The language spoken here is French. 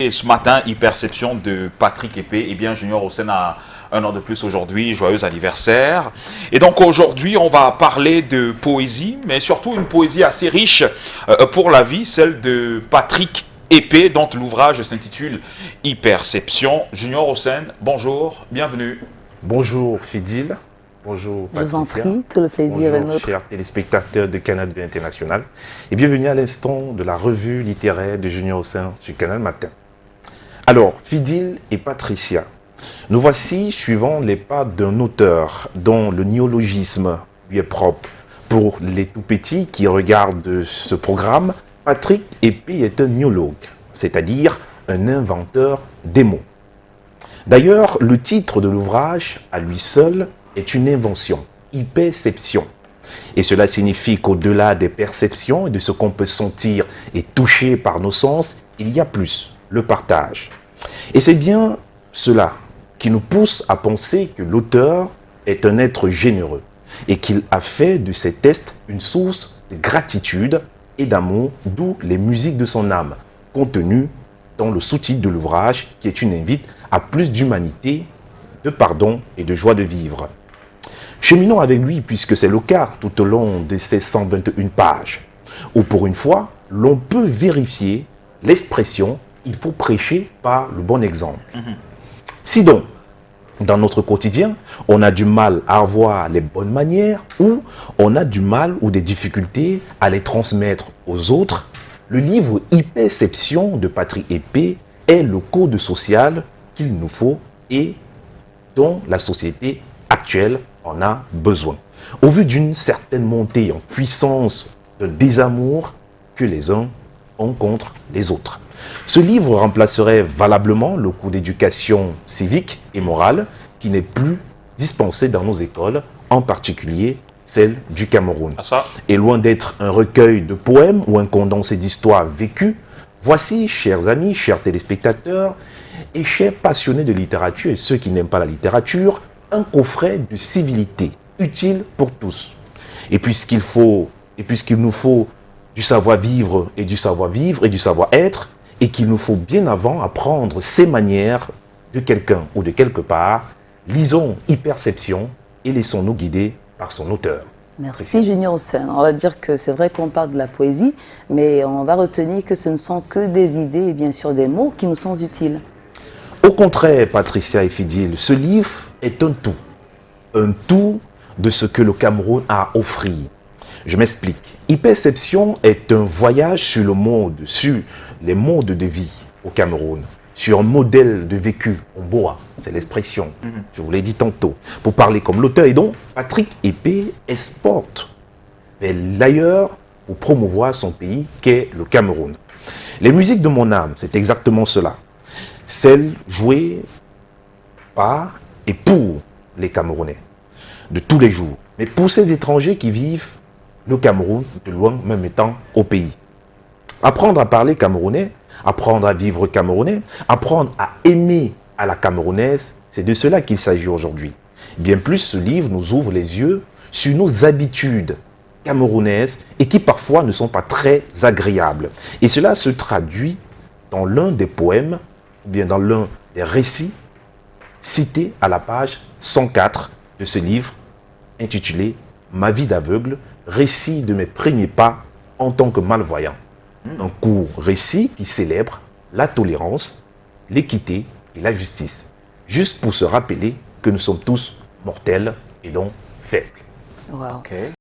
Et ce matin, Hyperception de Patrick Épée. Eh bien, Junior Hossein a un an de plus aujourd'hui. Joyeux anniversaire. Et donc aujourd'hui, on va parler de poésie, mais surtout une poésie assez riche pour la vie, celle de Patrick Épée, dont l'ouvrage s'intitule Hyperception. Junior Hossein, bonjour, bienvenue. Bonjour Fidil, bonjour Patricia. Je vous en prie, tout le plaisir est bonjour nôtre. chers téléspectateurs de Canal B International et bienvenue à l'instant de la revue littéraire de Junior Hossein sur Canal Matin. Alors, Fidil et Patricia, nous voici suivant les pas d'un auteur dont le néologisme lui est propre. Pour les tout-petits qui regardent ce programme, Patrick Épée est un néologue, c'est-à-dire un inventeur des mots. D'ailleurs, le titre de l'ouvrage, à lui seul, est une invention, hyperception. Et cela signifie qu'au-delà des perceptions et de ce qu'on peut sentir et toucher par nos sens, il y a plus, le partage. Et c'est bien cela qui nous pousse à penser que l'auteur est un être généreux et qu'il a fait de ces tests une source de gratitude et d'amour, d'où les musiques de son âme, contenues dans le sous-titre de l'ouvrage qui est une invite à plus d'humanité, de pardon et de joie de vivre. Cheminons avec lui puisque c'est le cas tout au long de ces 121 pages, où pour une fois, l'on peut vérifier l'expression « il faut prêcher par le bon exemple ». Si donc, dans notre quotidien, on a du mal à avoir les bonnes manières ou on a du mal ou des difficultés à les transmettre aux autres, le livre Hyperception de Patrick Épée est le code social qu'il nous faut et dont la société actuelle en a besoin. Au vu d'une certaine montée en puissance de désamour que les uns ont contre les autres. Ce livre remplacerait valablement le cours d'éducation civique et morale qui n'est plus dispensé dans nos écoles, en particulier celle du Cameroun. Et loin d'être un recueil de poèmes ou un condensé d'histoires vécues, voici, chers amis, chers téléspectateurs et chers passionnés de littérature et ceux qui n'aiment pas la littérature, un coffret de civilité utile pour tous. Et puisqu'il nous faut du savoir-vivre et du savoir-vivre et du savoir-être, et qu'il nous faut bien avant apprendre ces manières de quelqu'un ou de quelque part, lisons Hyperception et laissons-nous guider par son auteur. Merci Junior Hossein. On va dire que c'est vrai qu'on parle de la poésie, mais on va retenir que ce ne sont que des idées et bien sûr des mots qui nous sont utiles. Au contraire, Patricia et Fidil, ce livre est un tout de ce que le Cameroun a à offrir. Je m'explique. Hyperception est un voyage sur le monde, sur les modes de vie au Cameroun, sur un modèle de vécu en boa, c'est l'expression, je vous l'ai dit tantôt, pour parler comme l'auteur. Et donc, Patrick Épée exporte vers l'ailleurs pour promouvoir son pays qu'est le Cameroun. Les musiques de mon âme, c'est exactement cela. Celles jouées par et pour les Camerounais, de tous les jours. Mais pour ces étrangers qui vivent le Cameroun de loin, même étant au pays. Apprendre à parler camerounais, apprendre à vivre camerounais, apprendre à aimer à la camerounaise, c'est de cela qu'il s'agit aujourd'hui. Bien plus, ce livre nous ouvre les yeux sur nos habitudes camerounaises et qui parfois ne sont pas très agréables. Et cela se traduit dans l'un des poèmes, ou bien dans l'un des récits cités à la page 104 de ce livre intitulé « Ma vie d'aveugle, récit de mes premiers pas en tant que malvoyant ». Un court récit qui célèbre la tolérance, l'équité et la justice. Juste pour se rappeler que nous sommes tous mortels et donc faibles. Wow. Okay.